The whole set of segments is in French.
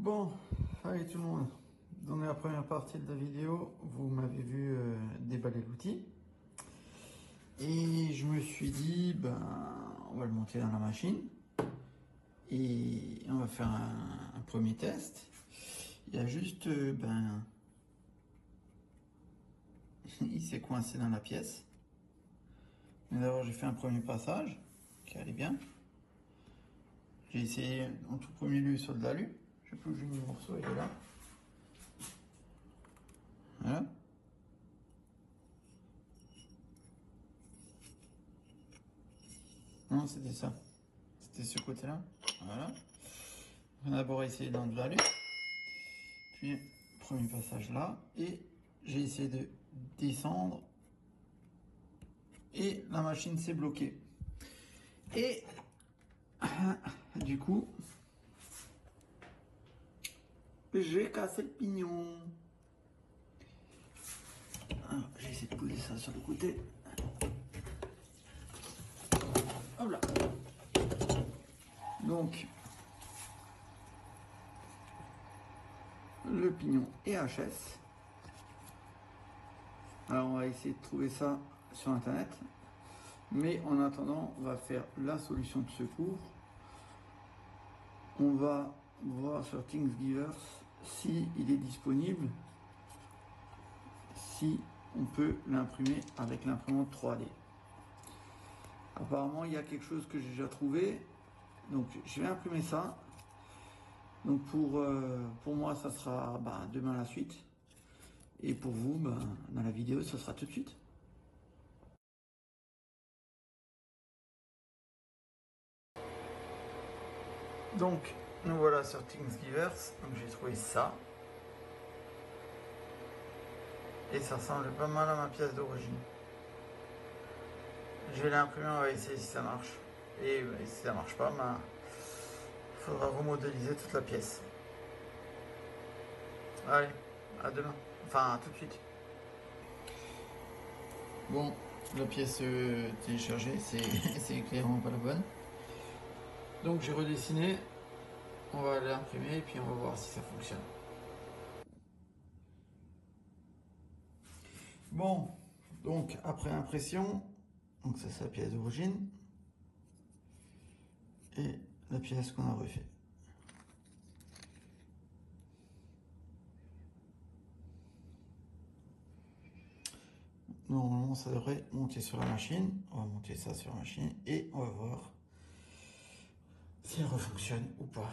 Bon, allez tout le monde, dans la première partie de la vidéo, vous m'avez vu déballer l'outil. Et je me suis dit, ben, on va le monter dans la machine. Et on va faire un premier test. Il y a juste, il s'est coincé dans la pièce. Mais d'abord, j'ai fait un premier passage, qui allait bien. J'ai essayé en tout premier lieu sur de l'alu. Je sais plus où j'ai mis le morceau, il est là. Voilà. Non, c'était ça. C'était ce côté-là. Voilà. On a d'abord essayé dans de l'alu. Puis, premier passage là. Et j'ai essayé de descendre. Et la machine s'est bloquée. Et du coup, j'ai cassé le pignon. J'ai essayé de poser ça sur le côté. Hop là. Donc, le pignon est HS. Alors, on va essayer de trouver ça sur internet. Mais en attendant, on va faire la solution de secours. On va voir sur Thingiverse si il est disponible, si on peut l'imprimer avec l'imprimante 3D. Apparemment, il y a quelque chose que j'ai déjà trouvé. Donc, je vais imprimer ça. Donc, pour moi, ça sera demain la suite. Et pour vous, dans la vidéo, ça sera tout de suite. Donc, nous voilà sur Thingiverse. Donc, j'ai trouvé ça. Et ça ressemble pas mal à ma pièce d'origine. Je vais l'imprimer, on va essayer si ça marche. Et si ça marche pas, il faudra remodéliser toute la pièce. Allez, à demain. Enfin, à tout de suite. Bon, la pièce téléchargée, c'est clairement pas la bonne. Donc j'ai redessiné. On va l'imprimer et puis on va voir si ça fonctionne. Bon, donc après impression, donc ça c'est la pièce d'origine et la pièce qu'on a refait. Normalement ça devrait monter sur la machine. On va monter ça sur la machine et on va voir si elle refonctionne ou pas.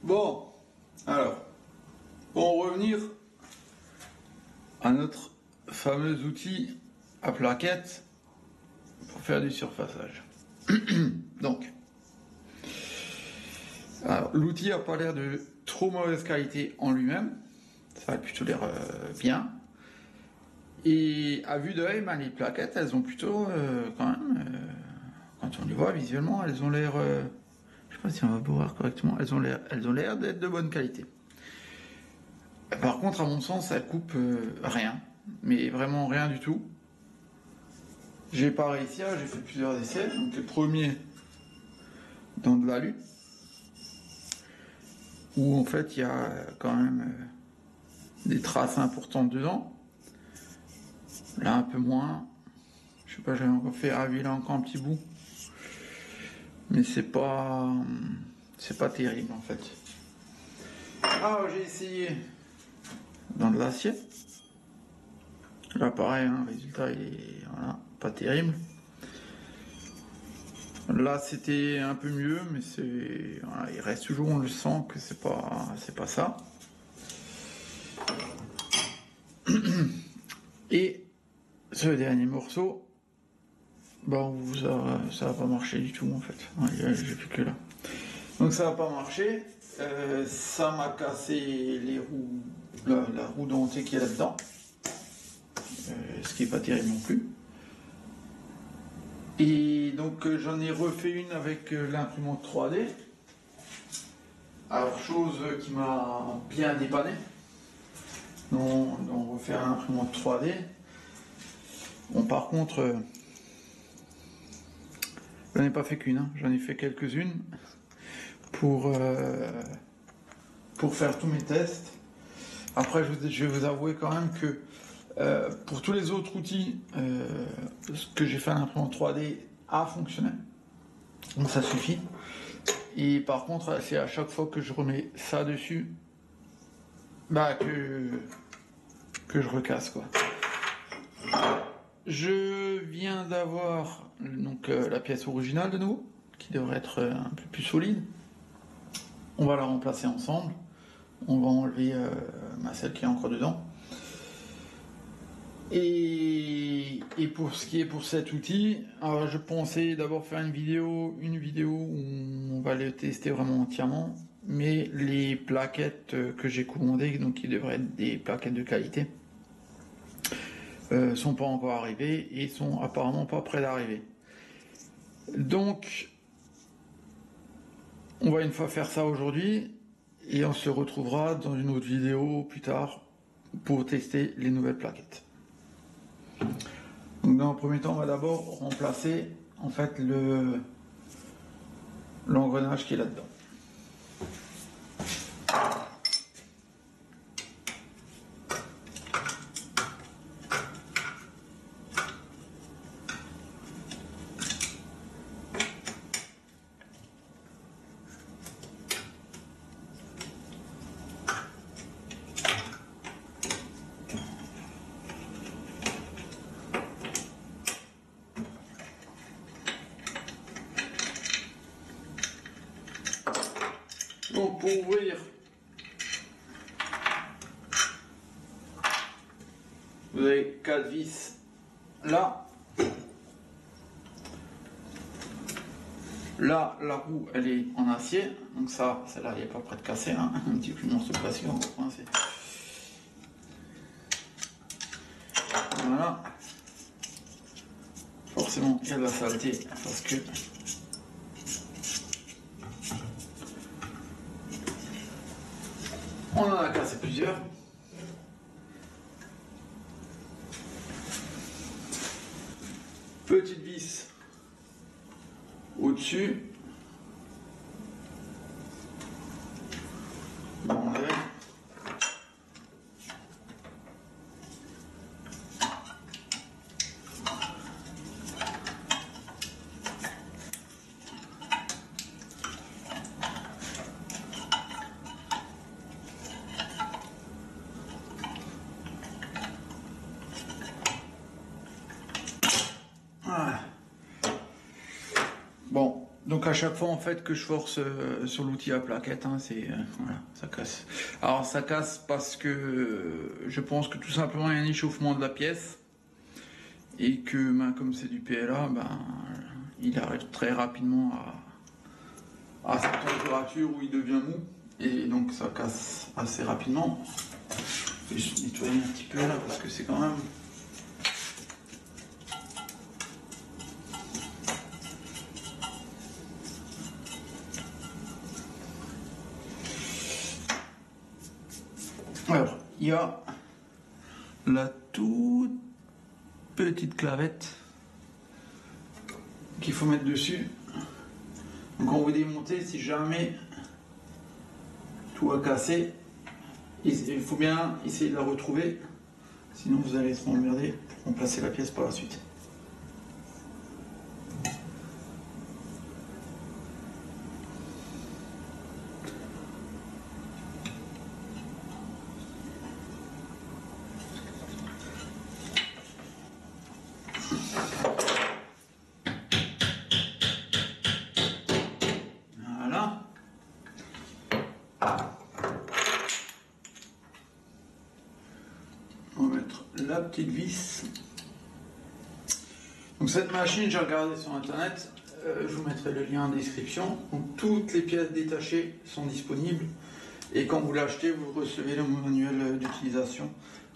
Bon, alors, pour en revenir à notre fameux outil à plaquettes pour faire du surfaçage. Donc, l'outil n'a pas l'air de trop mauvaise qualité en lui-même, ça a plutôt l'air bien. Et à vue d'œil, les plaquettes, elles ont plutôt quand même, quand on les voit visuellement, elles ont l'air, je sais pas si on va voir correctement, elles ont l'air d'être de bonne qualité. Par contre, à mon sens, elles coupent rien, mais vraiment rien du tout. J'ai pas réussi, j'ai fait plusieurs essais. Donc le premier dans de l'alu, où en fait il y a quand même des traces importantes dedans. Là un peu moins. Je sais pas, j'avais encore fait là encore un petit bout, mais c'est pas terrible en fait. J'ai essayé dans de l'acier. Là pareil, le résultat il est voilà, pas terrible. Là c'était un peu mieux, mais voilà, il reste toujours, on le sent que c'est pas ça. Et ce dernier morceau, ça va pas marcher du tout en fait. J'ai plus que là. Donc ça va pas marcher. Ça m'a cassé les roues, la roue dentée qui est là-dedans. Ce qui est pas terrible non plus. Et donc j'en ai refait une avec l'imprimante 3D. Alors chose qui m'a bien dépanné. On refaire l'imprimante 3D. Bon par contre, j'en ai pas fait qu'une, j'en ai fait quelques-unes pour faire tous mes tests. Après je vais vous avouer quand même que pour tous les autres outils, ce que j'ai fait à l'imprimante 3D a fonctionné. Donc ça suffit. Et par contre, c'est à chaque fois que je remets ça dessus, que je recasse quoi. Je viens d'avoir donc la pièce originale de nouveau, qui devrait être un peu plus solide. On va la remplacer ensemble. On va enlever celle qui est encore dedans. Et pour ce qui est pour cet outil, alors je pensais d'abord faire une vidéo où on va le tester vraiment entièrement, mais les plaquettes que j'ai commandées, donc qui devraient être des plaquettes de qualité, sont pas encore arrivées et sont apparemment pas près d'arriver. Donc on va une fois faire ça aujourd'hui et on se retrouvera dans une autre vidéo plus tard pour tester les nouvelles plaquettes. Donc dans un premier temps, on va d'abord remplacer en fait l'engrenage qui est là-dedans. Donc pour ouvrir, vous avez 4 vis là. Là, la roue, elle est en acier, donc celle-là, elle n'est pas près de casser, un petit peu de morceau de plastique, on va coincer. Voilà. Forcément, il y a de la saleté parce que on en a cassé plusieurs. Petite vis au-dessus. Voilà. Bon, Donc à chaque fois en fait que je force sur l'outil à plaquette, hein, voilà, ça casse. Alors ça casse parce que je pense que tout simplement il y a un échauffement de la pièce et que ben, comme c'est du PLA, ben, il arrive très rapidement à cette température où il devient mou et donc ça casse assez rapidement. Je vais juste nettoyer un petit peu là parce que c'est quand même... Alors, il y a la toute petite clavette qu'il faut mettre dessus. Donc quand vous démontez, si jamais tout a cassé, il faut bien essayer de la retrouver, sinon vous allez être emmerdé pour remplacer la pièce par la suite. Voilà. On va mettre la petite vis. Donc cette machine, j'ai regardé sur internet, je vous mettrai le lien en description. Donc toutes les pièces détachées sont disponibles et quand vous l'achetez, vous recevez le manuel d'utilisation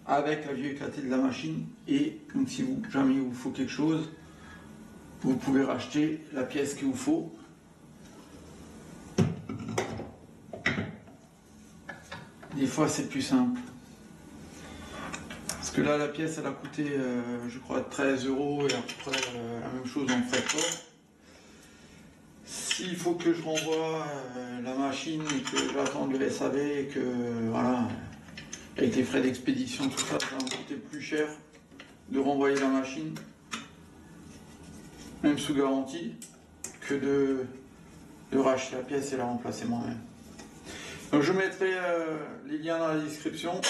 avec la vue éclatée de la machine et donc si jamais il vous faut quelque chose, vous pouvez racheter la pièce qu'il vous faut. Des fois c'est plus simple. Parce que là la pièce elle a coûté je crois 13 € et à peu près la même chose en frais de port. S'il faut que je renvoie la machine et que j'attends le SAV et que voilà, avec les frais d'expédition, tout ça, ça va me coûter plus cher de renvoyer la machine, même sous garantie, que de racheter la pièce et la remplacer moi-même. Donc je mettrai les liens dans la description.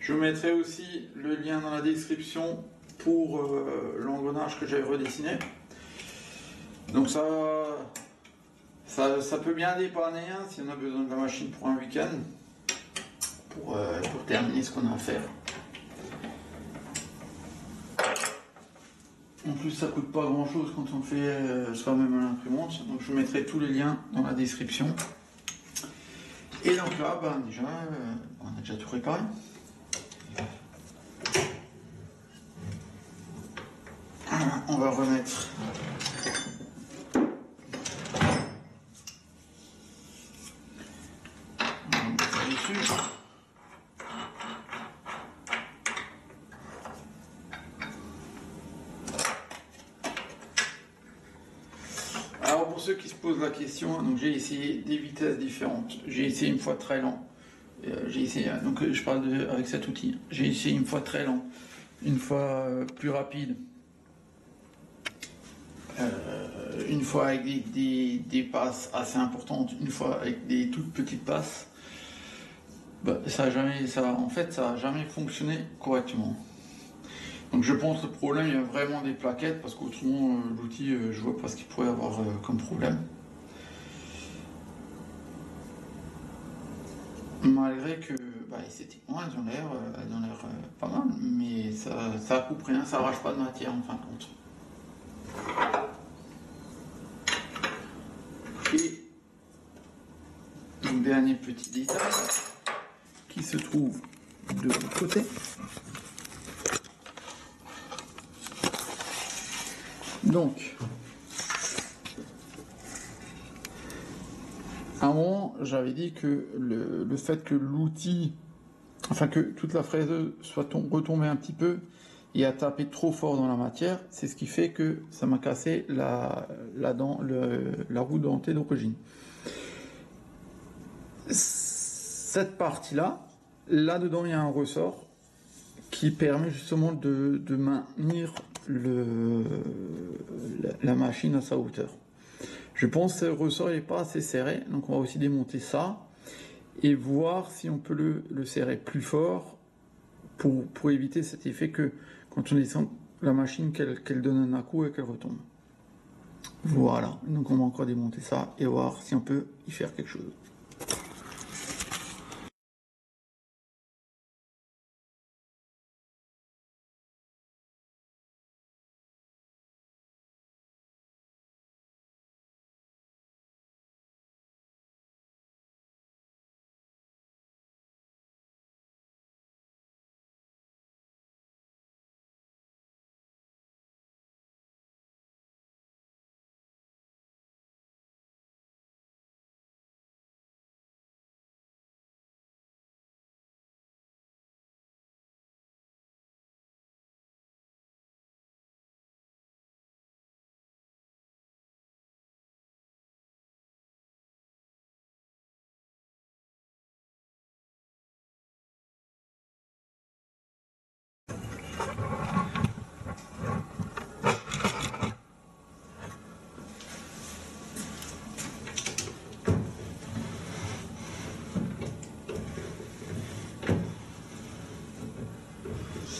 Je mettrai aussi le lien dans la description pour l'engrenage que j'avais redessiné. Donc ça peut bien dépanner hein, si on a besoin de la machine pour un week-end, pour terminer ce qu'on a à faire. En plus ça coûte pas grand chose quand on fait soi-même à l'imprimante, donc je mettrai tous les liens dans la description. Et donc là, ben, déjà, on a déjà tout réparé. On va remettre dessus. Alors pour ceux qui se posent la question, donc j'ai essayé des vitesses différentes. J'ai essayé une fois très lent. J'ai essayé, donc je parle avec cet outil. J'ai essayé une fois très lent, une fois plus rapide. Une fois avec des passes assez importantes, une fois avec des toutes petites passes, bah, en fait, ça a jamais fonctionné correctement. Donc je pense que le problème, il y a vraiment des plaquettes, parce qu'autrement, l'outil, je vois pas ce qu'il pourrait avoir comme problème. Malgré que, bah, esthétiquement, elles ont l'air pas mal, mais ça coupe rien, ça arrache pas de matière en fin de compte. Et un dernier petit détail qui se trouve de l'autre côté. Donc, avant, j'avais dit que le fait que l'outil, enfin que toute la fraiseuse soit retombée un petit peu et a tapé trop fort dans la matière, c'est ce qui fait que ça m'a cassé la roue dentée d'origine. Cette partie-là, là-dedans, il y a un ressort qui permet justement de maintenir la machine à sa hauteur. Je pense que ce ressort n'est pas assez serré, donc on va aussi démonter ça et voir si on peut le serrer plus fort pour éviter cet effet que quand on descend la machine, qu'elle donne un coup et qu'elle retombe. Voilà, donc on va encore démonter ça et voir si on peut y faire quelque chose.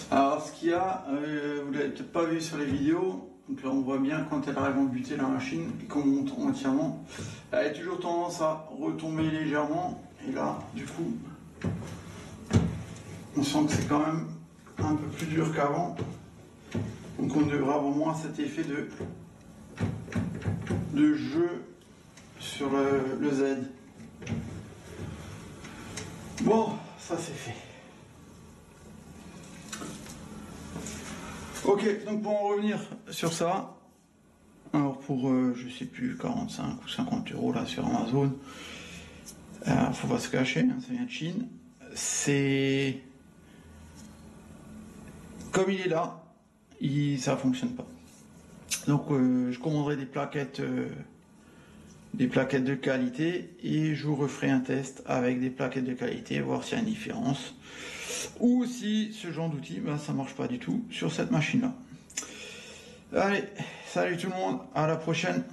Alors ce qu'il y a, vous l'avez peut-être pas vu sur les vidéos, donc là on voit bien quand elle arrive en buter la machine et qu'on monte entièrement, elle a toujours tendance à retomber légèrement et là du coup on sent que c'est quand même un peu plus dur qu'avant, donc on devrait avoir moins cet effet de jeu sur le Z. Bon, ça c'est fait. Ok, donc pour en revenir sur ça, alors pour, je sais plus, 45 ou 50 € là sur Amazon, faut pas se cacher, hein, ça vient de Chine, c'est... Comme il est là, ça fonctionne pas. Donc je commanderai des plaquettes de qualité et je vous referai un test avec des plaquettes de qualité, voir s'il y a une différence. Ou si ce genre d'outil, ben, ça marche pas du tout sur cette machine là. Allez, salut tout le monde, à la prochaine.